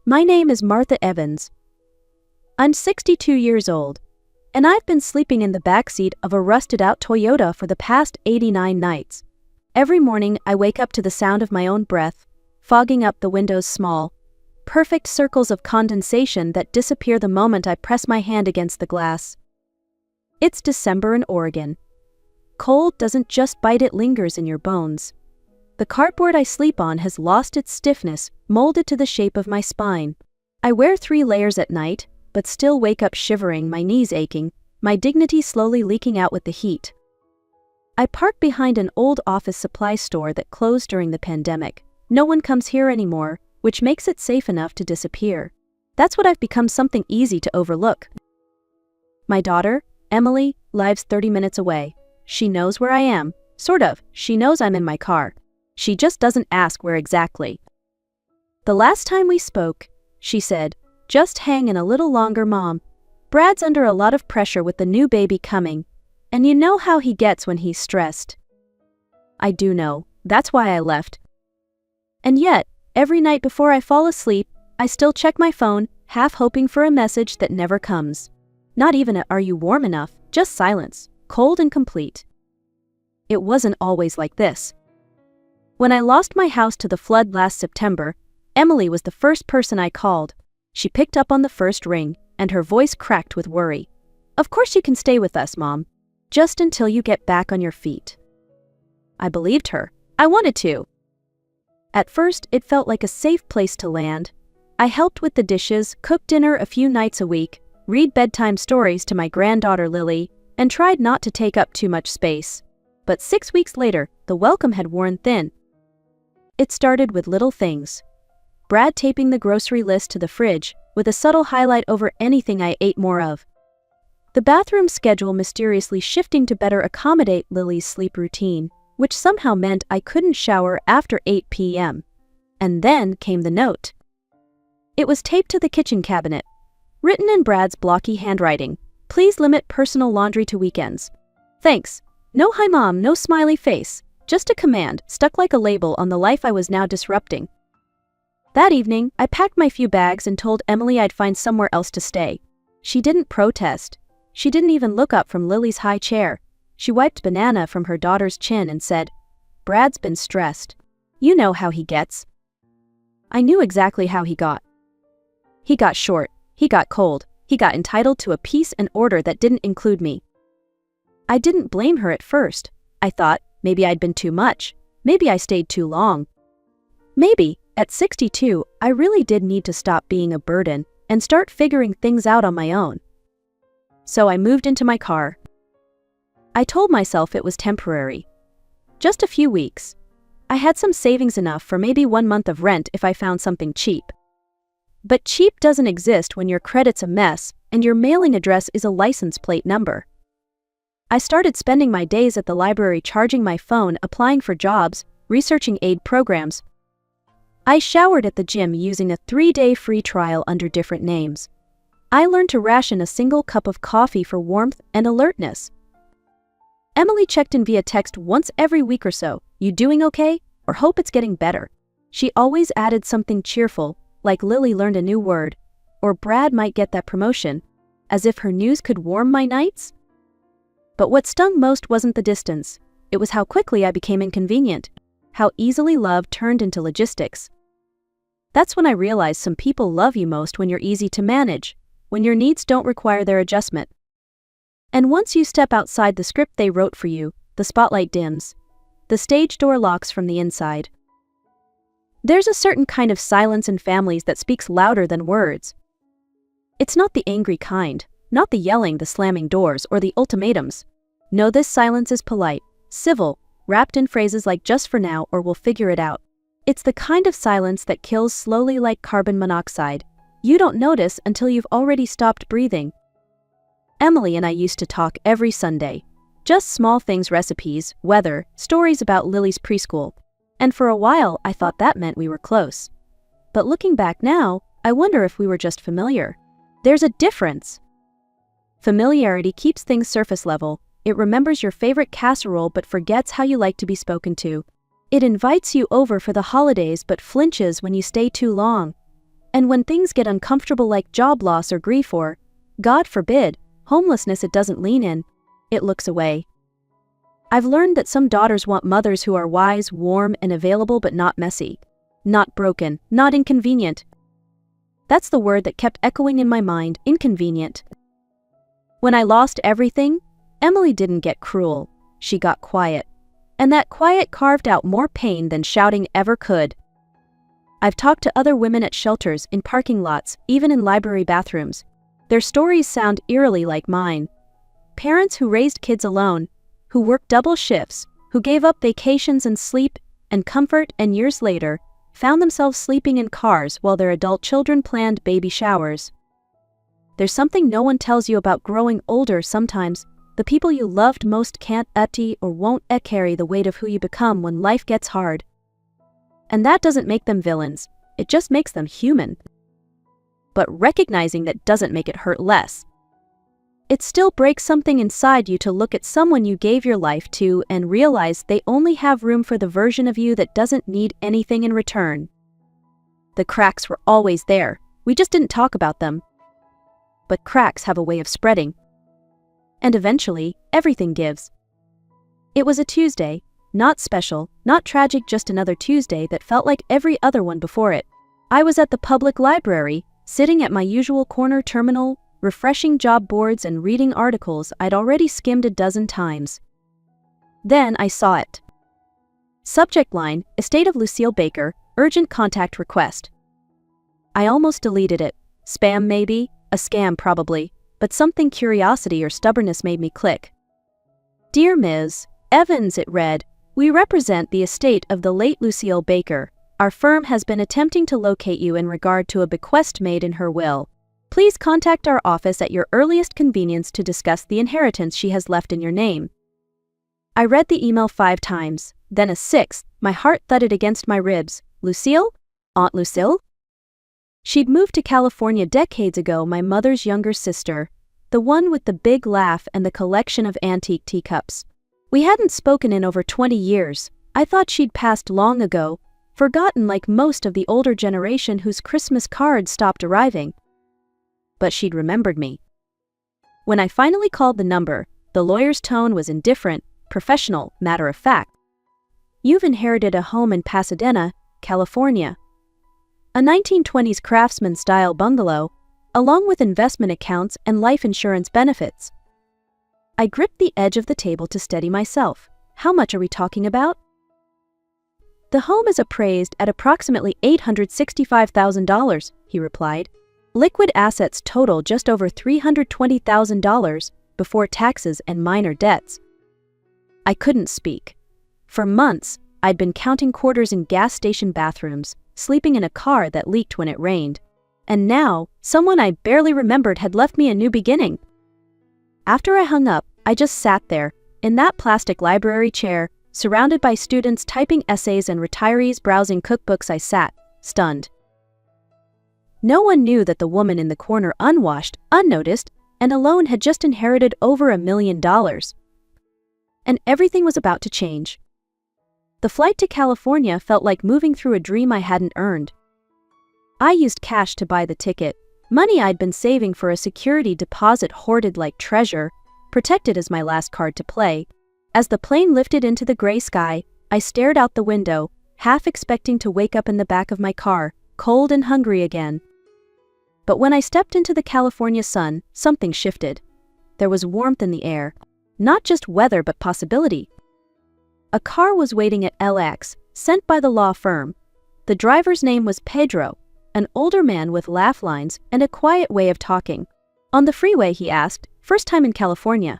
My name is Martha Evans. I'm 62 years old, and I've been sleeping in the backseat of a rusted-out Toyota for the past 89 nights. Every morning I wake up to the sound of my own breath, fogging up the window's small, perfect circles of condensation that disappear the moment I press my hand against the glass. It's December in Oregon. Cold doesn't just bite, it lingers in your bones. The cardboard I sleep on has lost its stiffness, molded to the shape of my spine. I wear 3 layers at night, but still wake up shivering, my knees aching, my dignity slowly leaking out with the heat. I park behind an old office supply store that closed during the pandemic. No one comes here anymore, which makes it safe enough to disappear. That's what I've become, something easy to overlook. My daughter, Emily, lives 30 minutes away. She knows where I am, sort of. She knows I'm in my car. She just doesn't ask where exactly. The last time we spoke, she said, "Just hang in a little longer, Mom. Brad's under a lot of pressure with the new baby coming, and you know how he gets when he's stressed." I do know. That's why I left. And yet, every night before I fall asleep, I still check my phone, half hoping for a message that never comes. Not even a "Are you warm enough?" Just silence, cold and complete. It wasn't always like this. When I lost my house to the flood last September, Emily was the first person I called. She picked up on the first ring, and her voice cracked with worry. "Of course you can stay with us, Mom. Just until you get back on your feet." I believed her. I wanted to. At first, it felt like a safe place to land. I helped with the dishes, cooked dinner a few nights a week, read bedtime stories to my granddaughter Lily, and tried not to take up too much space. But 6 weeks later, the welcome had worn thin. It started with little things. Brad taping the grocery list to the fridge, with a subtle highlight over anything I ate more of. The bathroom schedule mysteriously shifting to better accommodate Lily's sleep routine, which somehow meant I couldn't shower after 8 p.m. And then came the note. It was taped to the kitchen cabinet. Written in Brad's blocky handwriting, "Please limit personal laundry to weekends. Thanks." No "Hi Mom," no smiley face. Just a command, stuck like a label on the life I was now disrupting. That evening, I packed my few bags and told Emily I'd find somewhere else to stay. She didn't protest. She didn't even look up from Lily's high chair. She wiped banana from her daughter's chin and said, "Brad's been stressed. You know how he gets." I knew exactly how he got. He got short. He got cold. He got entitled to a peace and order that didn't include me. I didn't blame her at first. I thought, maybe I'd been too much. Maybe I stayed too long. Maybe, at 62, I really did need to stop being a burden and start figuring things out on my own. So I moved into my car. I told myself it was temporary. Just a few weeks. I had some savings, enough for maybe 1 month of rent if I found something cheap. But cheap doesn't exist when your credit's a mess and your mailing address is a license plate number. I started spending my days at the library, charging my phone, applying for jobs, researching aid programs. I showered at the gym using a 3-day free trial under different names. I learned to ration a single cup of coffee for warmth and alertness. Emily checked in via text once every week or so. "You doing okay?" or "Hope it's getting better." She always added something cheerful, like Lily learned a new word, or Brad might get that promotion, as if her news could warm my nights. But what stung most wasn't the distance. It was how quickly I became inconvenient, how easily love turned into logistics. That's when I realized some people love you most when you're easy to manage, when your needs don't require their adjustment. And once you step outside the script they wrote for you, the spotlight dims. The stage door locks from the inside. There's a certain kind of silence in families that speaks louder than words. It's not the angry kind. Not the yelling, the slamming doors, or the ultimatums. No, this silence is polite, civil, wrapped in phrases like "just for now" or "we'll figure it out." It's the kind of silence that kills slowly like carbon monoxide. You don't notice until you've already stopped breathing. Emily and I used to talk every Sunday. Just small things, recipes, weather, stories about Lily's preschool. And for a while, I thought that meant we were close. But looking back now, I wonder if we were just familiar. There's a difference. Familiarity keeps things surface level. It remembers your favorite casserole but forgets how you like to be spoken to. It invites you over for the holidays but flinches when you stay too long. And when things get uncomfortable like job loss or grief or, God forbid, homelessness, it doesn't lean in, it looks away. I've learned that some daughters want mothers who are wise, warm, and available but not messy, not broken, not inconvenient. That's the word that kept echoing in my mind, inconvenient. When I lost everything, Emily didn't get cruel, she got quiet. And that quiet carved out more pain than shouting ever could. I've talked to other women at shelters, in parking lots, even in library bathrooms. Their stories sound eerily like mine. Parents who raised kids alone, who worked double shifts, who gave up vacations and sleep and comfort, and years later, found themselves sleeping in cars while their adult children planned baby showers. There's something no one tells you about growing older sometimes. The people you loved most can't or won't carry the weight of who you become when life gets hard. And that doesn't make them villains, it just makes them human. But recognizing that doesn't make it hurt less. It still breaks something inside you to look at someone you gave your life to and realize they only have room for the version of you that doesn't need anything in return. The cracks were always there, we just didn't talk about them. But cracks have a way of spreading. And eventually, everything gives. It was a Tuesday, not special, not tragic, just another Tuesday that felt like every other one before it. I was at the public library, sitting at my usual corner terminal, refreshing job boards and reading articles I'd already skimmed a dozen times. Then I saw it. Subject line, Estate of Lucille Baker, urgent contact request. I almost deleted it. Spam maybe, a scam probably, but something curiosity or stubbornness made me click. Dear Ms. Evans, it read, we represent the estate of the late Lucille Baker. Our firm has been attempting to locate you in regard to a bequest made in her will. Please contact our office at your earliest convenience to discuss the inheritance she has left in your name. I read the email 5 times, then a 6th, my heart thudded against my ribs. Lucille? Aunt Lucille? She'd moved to California decades ago, my mother's younger sister, the one with the big laugh and the collection of antique teacups. We hadn't spoken in over 20 years. I thought she'd passed long ago, forgotten like most of the older generation whose Christmas cards stopped arriving. But she'd remembered me. When I finally called the number, the lawyer's tone was indifferent, professional, matter of fact. You've inherited a home in Pasadena, California. A 1920s craftsman-style bungalow, along with investment accounts and life insurance benefits. I gripped the edge of the table to steady myself. How much are we talking about? The home is appraised at approximately $865,000, he replied. Liquid assets total just over $320,000 before taxes and minor debts. I couldn't speak. For months, I'd been counting quarters in gas station bathrooms, sleeping in a car that leaked when it rained. And now, someone I barely remembered had left me a new beginning. After I hung up, I just sat there, in that plastic library chair, surrounded by students typing essays and retirees browsing cookbooks. I sat, stunned. No one knew that the woman in the corner, unwashed, unnoticed, and alone, had just inherited over $1 million. And everything was about to change. The flight to California felt like moving through a dream I hadn't earned. I used cash to buy the ticket, money I'd been saving for a security deposit hoarded like treasure, protected as my last card to play. As the plane lifted into the gray sky, I stared out the window, half expecting to wake up in the back of my car, cold and hungry again. But when I stepped into the California sun, something shifted. There was warmth in the air. Not just weather but possibility. A car was waiting at LX, sent by the law firm. The driver's name was Pedro, an older man with laugh lines and a quiet way of talking. On the freeway, he asked, first time in California.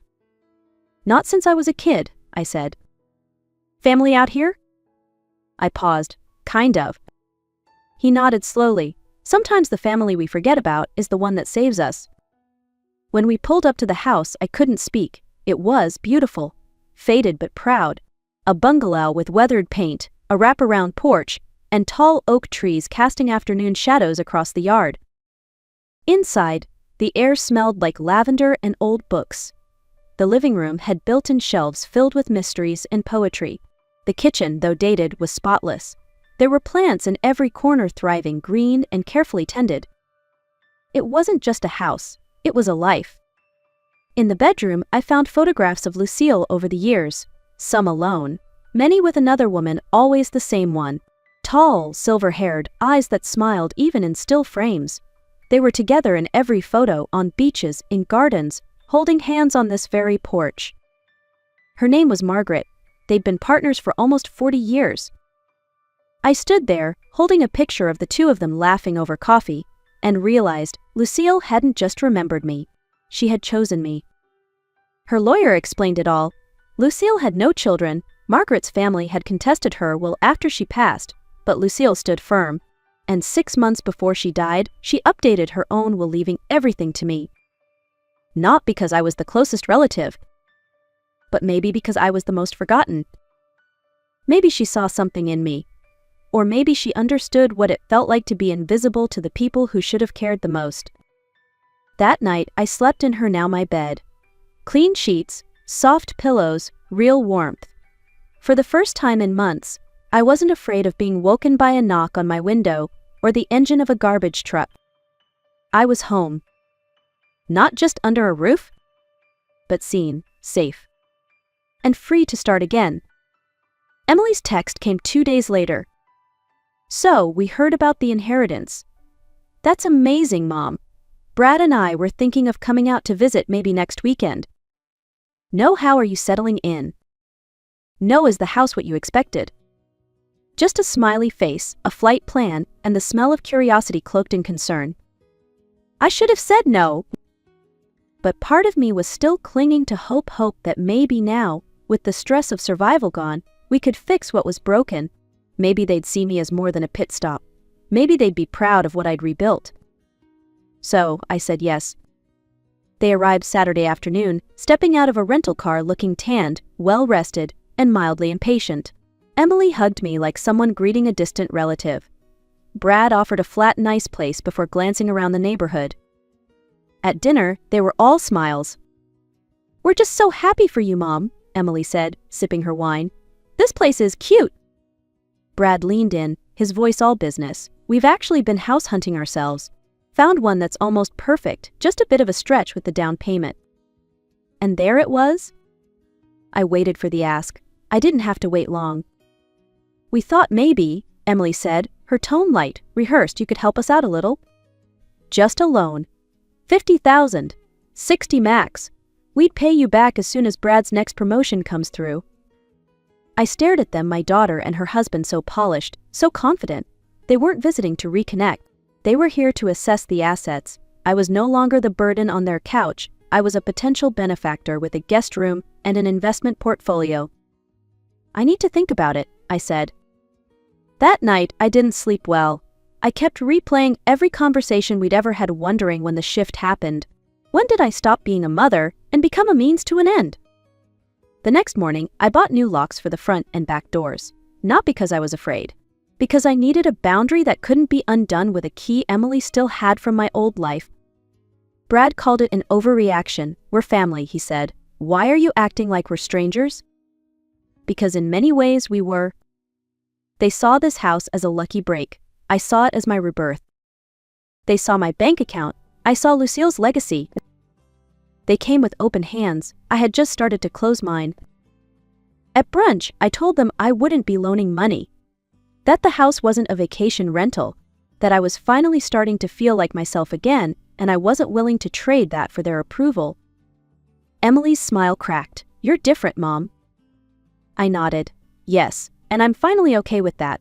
Not since I was a kid, I said. Family out here? I paused. Kind of. He nodded slowly. Sometimes the family we forget about is the one that saves us. When we pulled up to the house, I couldn't speak. It was beautiful, faded but proud. A bungalow with weathered paint, a wraparound porch, and tall oak trees casting afternoon shadows across the yard. Inside, the air smelled like lavender and old books. The living room had built-in shelves filled with mysteries and poetry. The kitchen, though dated, was spotless. There were plants in every corner, thriving, green, and carefully tended. It wasn't just a house, it was a life. In the bedroom, I found photographs of Lucille over the years, some alone, many with another woman, always the same one. Tall, silver-haired, eyes that smiled even in still frames. They were together in every photo, on beaches, in gardens, holding hands on this very porch. Her name was Margaret. They'd been partners for almost 40 years. I stood there, holding a picture of the two of them laughing over coffee, and realized Lucille hadn't just remembered me. She had chosen me. Her lawyer explained it all. Lucille had no children. Margaret's family had contested her will after she passed, but Lucille stood firm. And 6 months before she died, she updated her own will, leaving everything to me. Not because I was the closest relative, but maybe because I was the most forgotten. Maybe she saw something in me. Or maybe she understood what it felt like to be invisible to the people who should have cared the most. That night, I slept in her now my bed. Clean sheets, soft pillows, real warmth. For the first time in months, I wasn't afraid of being woken by a knock on my window or the engine of a garbage truck. I was home. Not just under a roof, but seen, safe, and free to start again. Emily's text came 2 days later. "So, we heard about the inheritance. That's amazing, Mom. Brad and I were thinking of coming out to visit maybe next weekend. No, how are you settling in? No, is the house what you expected?" Just a smiley face, a flight plan, and the smell of curiosity cloaked in concern. I should have said no. But part of me was still clinging to hope that maybe now, with the stress of survival gone, we could fix what was broken. Maybe they'd see me as more than a pit stop. Maybe they'd be proud of what I'd rebuilt. So, I said yes. They arrived Saturday afternoon, stepping out of a rental car looking tanned, well-rested, and mildly impatient. Emily hugged me like someone greeting a distant relative. Brad offered a flat, nice place before glancing around the neighborhood. At dinner, they were all smiles. "We're just so happy for you, Mom," Emily said, sipping her wine. "This place is cute." Brad leaned in, his voice all business. "We've actually been house hunting ourselves. Found one that's almost perfect, just a bit of a stretch with the down payment." And there it was. I waited for the ask. I didn't have to wait long. "We thought maybe," Emily said, her tone light, rehearsed, "you could help us out a little. Just a loan. 50,000. 60 max. We'd pay you back as soon as Brad's next promotion comes through." I stared at them, my daughter and her husband, so polished, so confident. They weren't visiting to reconnect. They were here to assess the assets. I was no longer the burden on their couch. I was a potential benefactor with a guest room and an investment portfolio. "I need to think about it," I said. That night, I didn't sleep well. I kept replaying every conversation we'd ever had, wondering when the shift happened. When did I stop being a mother and become a means to an end? The next morning, I bought new locks for the front and back doors. Not because I was afraid. Because I needed a boundary that couldn't be undone with a key Emily still had from my old life. Brad called it an overreaction. "We're family," he said. "Why are you acting like we're strangers?" Because in many ways we were. They saw this house as a lucky break. I saw it as my rebirth. They saw my bank account. I saw Lucille's legacy. They came with open hands. I had just started to close mine. At brunch, I told them I wouldn't be loaning money. That the house wasn't a vacation rental. That I was finally starting to feel like myself again, and I wasn't willing to trade that for their approval. Emily's smile cracked. "You're different, Mom." I nodded. Yes, and I'm finally okay with that.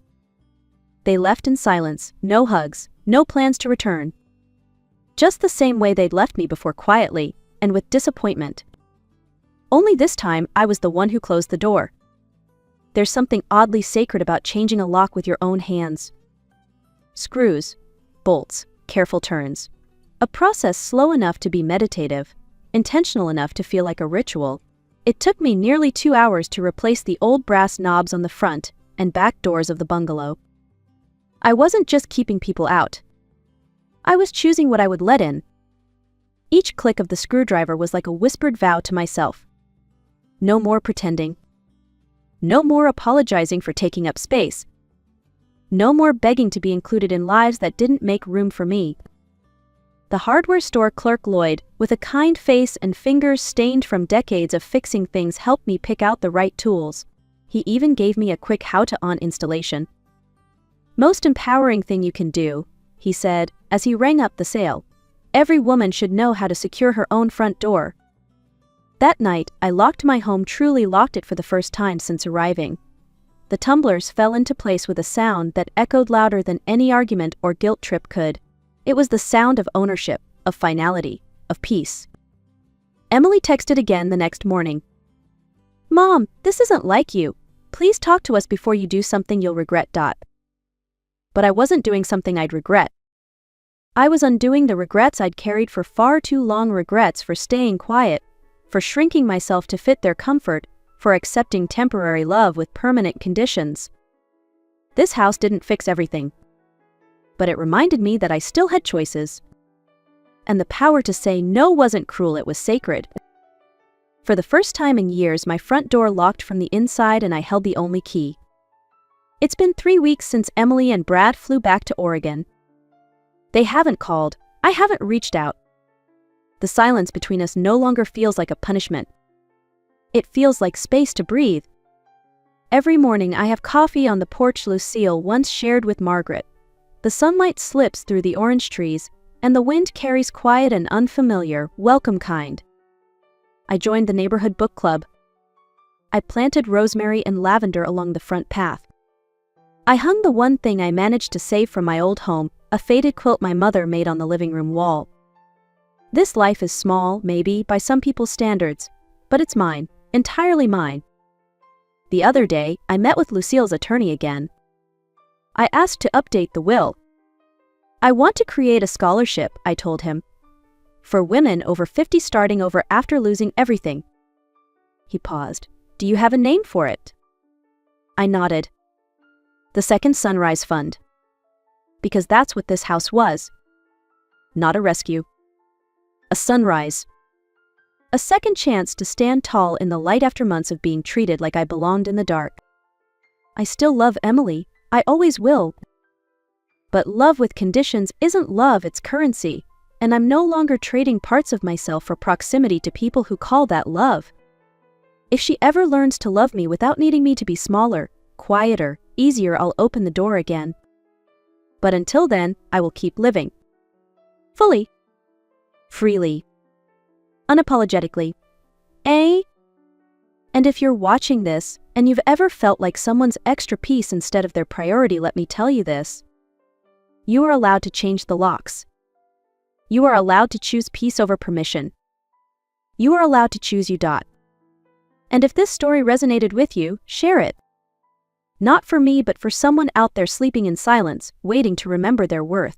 They left in silence, no hugs, no plans to return. Just the same way they'd left me before, quietly, and with disappointment. Only this time, I was the one who closed the door. There's something oddly sacred about changing a lock with your own hands. Screws, bolts, careful turns. A process slow enough to be meditative, intentional enough to feel like a ritual. It took me nearly 2 hours to replace the old brass knobs on the front and back doors of the bungalow. I wasn't just keeping people out. I was choosing what I would let in. Each click of the screwdriver was like a whispered vow to myself. No more pretending. No more apologizing for taking up space. No more begging to be included in lives that didn't make room for me. The hardware store clerk Lloyd, with a kind face and fingers stained from decades of fixing things, helped me pick out the right tools. He even gave me a quick how-to-on installation. "Most empowering thing you can do," he said, as he rang up the sale. "Every woman should know how to secure her own front door." That night, I locked my home, truly locked it for the first time since arriving. The tumblers fell into place with a sound that echoed louder than any argument or guilt trip could. It was the sound of ownership, of finality, of peace. Emily texted again the next morning. "Mom, this isn't like you. Please talk to us before you do something you'll regret. But I wasn't doing something I'd regret. I was undoing the regrets I'd carried for far too long, regrets for staying quiet, for shrinking myself to fit their comfort, for accepting temporary love with permanent conditions. This house didn't fix everything, but it reminded me that I still had choices. And the power to say no wasn't cruel, it was sacred. For the first time in years, my front door locked from the inside and I held the only key. It's been 3 weeks since Emily and Brad flew back to Oregon. They haven't called, I haven't reached out. The silence between us no longer feels like a punishment. It feels like space to breathe. Every morning I have coffee on the porch Lucille once shared with Margaret. The sunlight slips through the orange trees, and the wind carries quiet and unfamiliar, welcome kind. I joined the neighborhood book club. I planted rosemary and lavender along the front path. I hung the one thing I managed to save from my old home, a faded quilt my mother made on the living room wall. This life is small, maybe, by some people's standards, but it's mine, entirely mine. The other day, I met with Lucille's attorney again. I asked to update the will. "I want to create a scholarship," I told him, "for women over 50 starting over after losing everything." He paused. "Do you have a name for it?" I nodded. "The Second Sunrise Fund." Because that's what this house was. Not a rescue. A sunrise. A second chance to stand tall in the light after months of being treated like I belonged in the dark. I still love Emily, I always will. But love with conditions isn't love, it's currency, and I'm no longer trading parts of myself for proximity to people who call that love. If she ever learns to love me without needing me to be smaller, quieter, easier, I'll open the door again. But until then, I will keep living. Fully. Freely. Unapologetically. And if you're watching this, and you've ever felt like someone's extra piece instead of their priority, let me tell you this. You are allowed to change the locks. You are allowed to choose peace over permission. You are allowed to choose you. And if this story resonated with you, share it. Not for me, but for someone out there sleeping in silence, waiting to remember their worth.